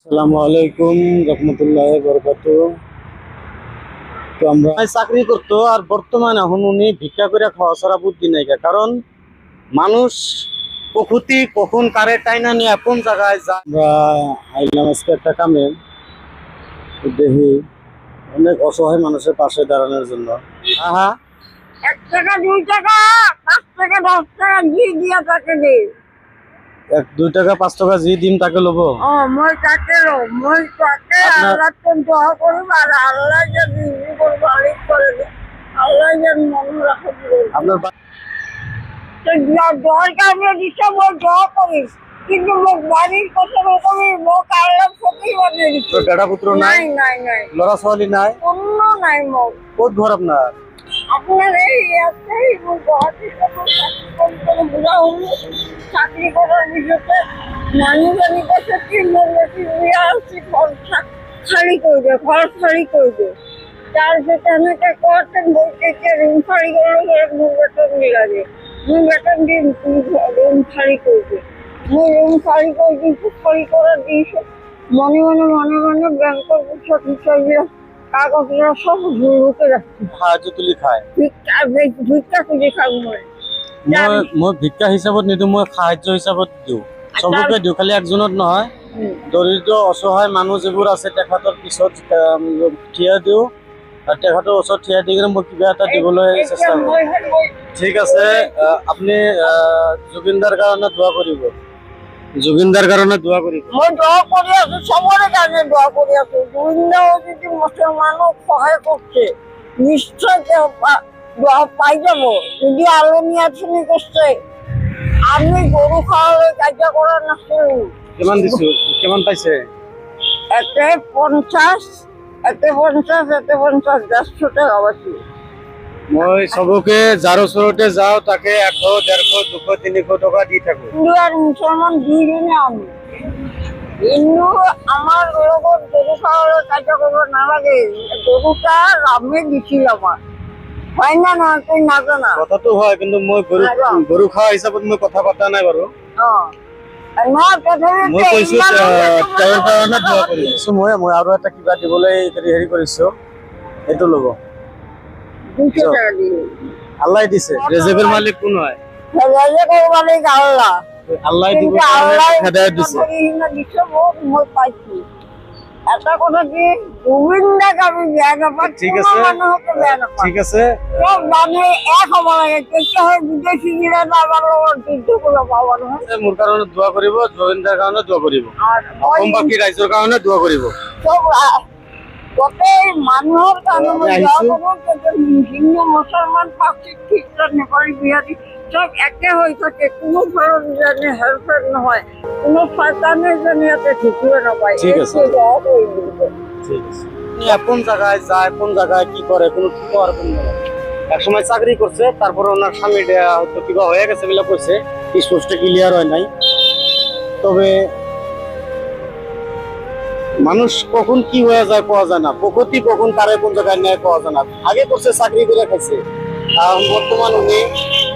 আসসালামু আলাইকুম রহমতুল্লাহ বরকাতুহু। তো আমরা চাকরি করতো আর বর্তমানে এখন উনি ভিক্ষা করে খাওয়া ছাড়া বুদ্ধি নাই। কারণ মানুষ প্রকৃতি কখন কারে টাইনা নিয়ে কোন জায়গায় যায়। আমরা আইলাম আজকে একটা কামে, দেখি অনেক অসহায় মানুষের পাশে দাঁড়ানোর জন্য। হ্যাঁ, 1 টাকা 2 টাকা 5 টাকা 10 টাকা ঘি দিয়া তাকে দে। 1-2 টাকা 5 টাকা যে দিন তাকে লোবো। মই তাকে লো, মই তাকে আল্লাহ তো দোয়া করব আর আল্লাহ যদি জীবন মালিক করে দেয়, আল্লাহ যেন মনে রাখে আপনার তো দরকার আমরা দিতে মই দোয়া করি, কিন্তু মোক বাড়ির কথা রকমই মোক আল্লাহ ফকির বানিয়ে দিচ্ছে। বেটা পুত্র নাই? নাই নাই লড়া ছোৱালী নাই? অন্য নাই মোক। ক'ত ঘর আপনার? আপনার এই একটাই বুড়া হল চাকরি করার বিষয়তে মানুষ জানি কাছে 3 মহিলাটি বিয়ে আসছি খালি করবে, ঘর খালি করবে। তার সেখানে করতেন বলতে রুম খালি করলে মুখ বেতন লাগে, মুখ বেতন দিয়ে রুম খালি করবে। মুখ রুম খালি করে দিয়েছি, খালি করার দিয়েছে মনে মনে মনে মনে ব্যাংকের সব বিষয়গুলো কাগজগুলো সব ঝুলুকে রাখছি। সাহায্য তুলি খায়? ভিক্ষা খুঁজে খাবো মই ভিক্ষা হিচাপত নিদিওঁ, মই সাহায্য হিচাপত দিওঁ, চবকে দিওঁ, খালি একজনত নহয়। দৰিদ্ৰ অসহায় মানুহ যিবোৰ আছে তেখেতৰ পিছত থিয় দিওঁ আৰু তেখেতৰ ওচৰত থিয় দি কিনে মই কিবা এটা দিবলৈ চেষ্টা কৰোঁ। ঠিক আছে, আপুনি জুবিনদাৰ কাৰণে দোয়া কৰিব, জুবিনদাৰ কাৰণে দোয়া কৰিব। মই দোয়া কৰি আছো, চবৰে কাৰণে দোয়া কৰি আছো। জুবিনদাও যদি মুছলমানক সহায় করছে নিশ্চয় দোয়া পাই যাব। যদি আলমী আছনি করছে, আমি গরু খাওয়ালে কাজা করার নাছিল। কিমান দিছো, কিমান পাইছে? এতে 50, এতে 50, এতে 50, 150 টাকা পাইছি। মই চবকে যাৰ ওচৰতে যাওঁ তাকে 100, 150, 200, 300 টকা দি থাকো। হিন্দু আর মুসলমান দুইজনে আমি। হিন্দু আমার লগত গরু খাওয়ালে কাজা করবো না লাগে, গরুটা রামে দিছিল আমার, হয় না? না তুই না জানা কথাটো হয়, কিন্তু মই গৰু খাওয়া হিচাপত মই কথা পতা নাই বাৰু। মই কৈছো তেওঁৰ কাৰণে দোয়া কৰিছো। মই আৰু এটা কিবা দিবলৈ হেৰি কৰিছো, এইটো ল'ব। 200 টাকা দিই। আল্লাহ দিছে, রেজেকের মালিক কোন হয়? রেজেকের মালিক আল্লাহ। আল্লাহ দিব, হেদায়েত দিছে। মই পাইছি এটা কথা কি, গোবিন্দাকে আমি বেয়া নাপাই, ঠিক আছে, মানুহকে বেয়া নাপাই। ঠিক আছে, সব মানুহ এক হ'ব লাগে, তেতিয়াহে বিদেশী গিলে আমাৰ লগত যুদ্ধ কৰিব পাব নহয়। মোৰ কাৰণে দোয়া কৰিব, জুবিনদাৰ কাৰণে দোয়া কৰিব, অসমবাসী ৰাইজৰ কাৰণে দোয়া কৰিব। চব গোটেই মানুহৰ কাৰণে মই দোয়া কৰোঁ। হিন্দু মুছলমান পাৰ্চী খ্ৰীষ্টান নেপালী বিহাৰী সব একে হৈ থাকে, কোনো ধৰণৰ যেনে হেল্পেল নহয়, কোনো শয়তানে যেন ইয়াতে ঢুকিব নাপায়। ঠিক আছে, দোয়া কৰি দিব। ঠিক আছে। কোন জায়গায় যায়, কোন জায়গায় কি করে, কোনো ঠিক হওয়ার কোনো নাই। এক সময় চাকরি করছে, তারপরে ওনার স্বামী হয়তো কিবা হয়ে গেছে বলে কইছে, স্পষ্ট ক্লিয়ার হয় নাই। তবে মানুষ কখন কি হয়ে যায় পাওয়া যায় না, প্রকৃতি কখন কারে কোন জায়গায় নেয় পাওয়া যায় না। আগে করছে চাকরি করে খাইছে, আর বর্তমান উনি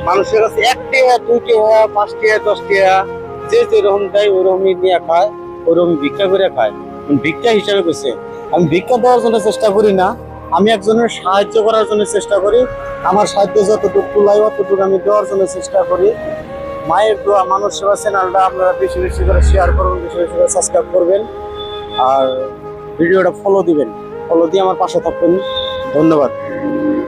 মানুষের কাছে 1 টাকা 2 টাকা 5 টাকা 10 টাকা যে যেরকম দেয় ওইরকমই নিয়ে খায়, ওইরকম ভিক্ষা করে খায়। ভিক্ষা হিসাবে কইছে, আমি ভিক্ষা দেওয়ার জন্য চেষ্টা করি না, আমি একজনের সাহায্য করার জন্য চেষ্টা করি। আমার সাহায্য যতটুকু কুলাই অতটুকু আমি দেওয়ার জন্য চেষ্টা করি। মায়ের দোয়া মানুষ সেবা চ্যানেলটা আপনারা বেশি বেশি করে শেয়ার করবেন, বেশি বেশি করে সাবস্ক্রাইব করবেন, আর ভিডিওটা ফলো দিবেন, ফলো দিয়ে আমার পাশে থাকবেন। ধন্যবাদ।